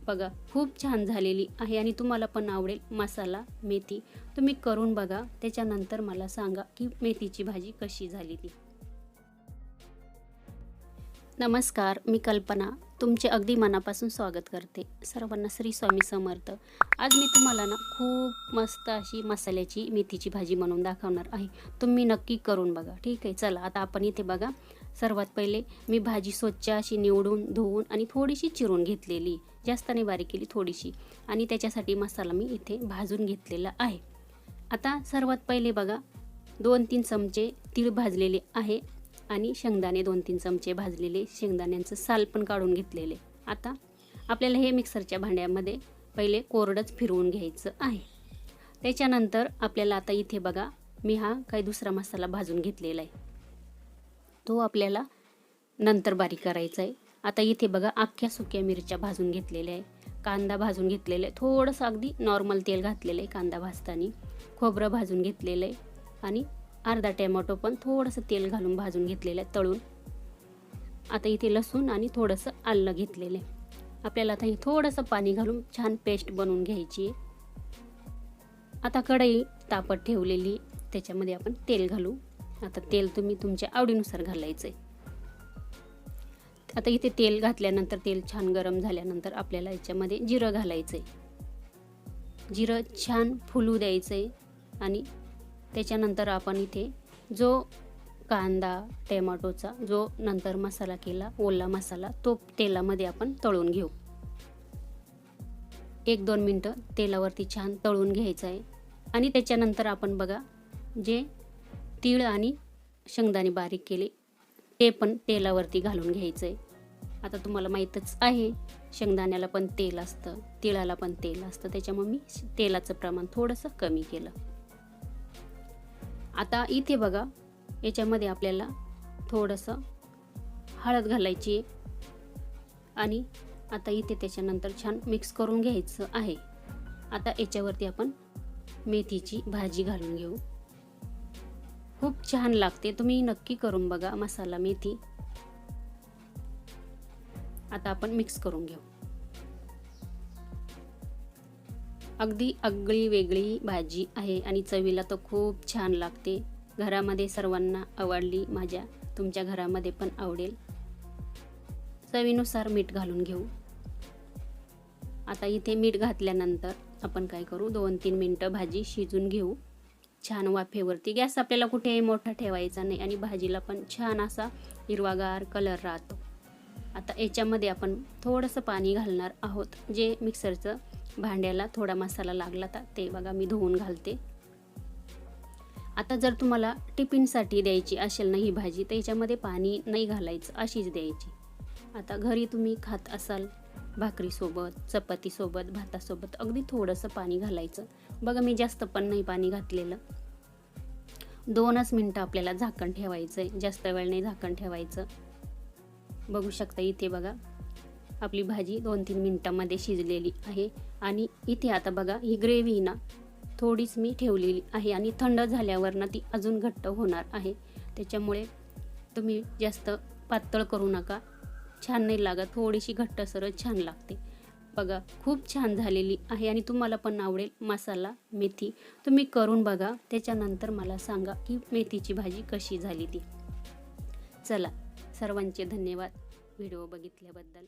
बघा खूप छान झालेली आहे आणि तुम्हाला पण आवडेल मसाला मेथी. तुम्ही करून बघा, त्याच्यानंतर मला सांगा की मेथीची भाजी कशी झाली ती. नमस्कार, मी कल्पना तुमचे अगदी मनापासून स्वागत करते. सर्वांना श्री स्वामी समर्थ. आज मी तुम्हाला ना खूप मस्त अशी मसाल्याची मेथीची भाजी बनवून दाखवणार आहे. तुम्ही नक्की करून बघा. ठीक आहे, चला आता आपण इथे बघा. सर्वात पहिले मी भाजी स्वच्छ अशी निवडून धुवून आणि थोडीशी चिरून घेतलेली, जास्त नाही बारीक केली, थोडीशी. आणि त्याच्यासाठी मसाला मी इथे भाजून घेतलेला आहे. आता सर्वात पहिले बघा 2-3 चमचे तीळ भाजलेले आहे आणि शेंगदाणे 2-3 चमचे भाजलेले, शेंगदाण्यांचं साल पण काढून घेतलेले. आता आपल्याला हे मिक्सरच्या भांड्यामध्ये पहिले कोरडंच फिरवून घ्यायचं आहे. त्याच्यानंतर आपल्याला आता इथे बघा मी हा काही दुसरा मसाला भाजून घेतलेला आहे, तो आपल्याला नंतर बारीक करायचा आहे. आता इथे बघा अख्ख्या सुक्या मिरच्या भाजून घेतलेल्या आहे, कांदा भाजून घेतलेला आहे, थोडंसं अगदी नॉर्मल तेल घातलेलं आहे कांदा भाजताना, खोबरं भाजून घेतलेलं आहे आणि अर्धा टोमॅटो पण थोडंसं तेल घालून भाजून घेतलेलं आहे तळून. आता इथे लसूण आणि थोडंसं आलं घेतलेलं आहे. आपल्याला आता थोडंसं पाणी घालून छान पेस्ट बनवून घ्यायची आहे. आता कढई तापत ठेवलेली, त्याच्यामध्ये आपण तेल घालू. आता तेल तुम्ही तुमच्या आवडीनुसार घालायचं आहे. आता इथे तेल घातल्यानंतर तेल छान गरम झाल्यानंतर आपल्याला याच्यामध्ये जिरं घालायचं आहे. जिरं छान फुलू द्यायचं आहे आणि त्याच्यानंतर आपण इथे जो कांदा टोमॅटोचा जो नंतर मसाला केला, ओला मसाला, तो तेलामध्ये आपण तळून घेऊ. 1-2 मिनटं तेलावरती छान तळून घ्यायचं आहे. आणि त्याच्यानंतर आपण बघा जे तीळ आणि शेंगदाणे बारीक केले ते पण तेलावरती घालून घ्यायचं आहे. आता तुम्हाला माहीतच आहे शेंगदाण्याला पण तेल असतं, तिळाला पण तेल असतं, त्याच्यामुळे मी तेलाचं प्रमाण थोडंसं कमी केलं. आता इथे बघा याच्यामध्ये आपल्याला थोडंसं हळद घालायची आणि आता इथे त्याच्यानंतर छान मिक्स करून घ्यायचं आहे. आता याच्यावरती आपण मेथीची भाजी घालून घेऊ. खूप छान लागते, तुम्ही नक्की करून बघा मसाला मेथी. आता आपण मिक्स करून घेऊ. अगदी आगळी वेगळी भाजी आहे आणि चवीला तर खूप छान लागते. घरामध्ये सर्वांना आवडली माझ्या, तुमच्या घरामध्ये पण आवडेल. चवीनुसार मीठ घालून घेऊ. आता इथे मीठ घातल्यानंतर आपण काय करू, 2-3 मिनटं भाजी शिजून घेऊ छान वाफेवरती. गॅस आपल्याला कुठेही मोठा ठेवायचा नाही आणि भाजीला पण छान असा हिरवागार कलर राहतो. आता याच्यामध्ये आपण थोडंसं पाणी घालणार आहोत, जे मिक्सरचं भांड्याला थोडा मसाला लागला तर ते बघा मी धुवून घालते. आता जर तुम्हाला टिफिनसाठी द्यायची असेल ना ही भाजी, तर याच्यामध्ये पाणी नाही घालायचं, अशीच द्यायची. आता घरी तुम्ही खात असाल भाकरीसोबत, चपातीसोबत, भातासोबत अगदी थोडंसं पाणी घालायचं. बघा मी जास्त पण नाही पाणी घातलेलं. 2च मिनटं आपल्याला झाकण ठेवायचं आहे, जास्त वेळ नाही झाकण ठेवायचं. बघू शकता इथे बघा आपली भाजी 2-3 मिनटामध्ये शिजलेली आहे. आणि इथे आता बघा ही ग्रेव्ही ना थोडीच मी ठेवलेली आहे आणि थंड झाल्यावर ना ती अजून घट्ट होणार आहे. त्याच्यामुळे तुम्ही जास्त पातळ करू नका, छान नाही लागत, थोडीशी घट्टसर छान लागते. बघा खूप छान झालेली आहे आणि तुम्हाला पण आवडेल मसाला मेथी. तुम्ही करून बघा, त्याच्यानंतर मला सांगा की मेथीची भाजी कशी झाली ती. चला, सर्वांचे धन्यवाद व्हिडिओ बघितल्याबद्दल.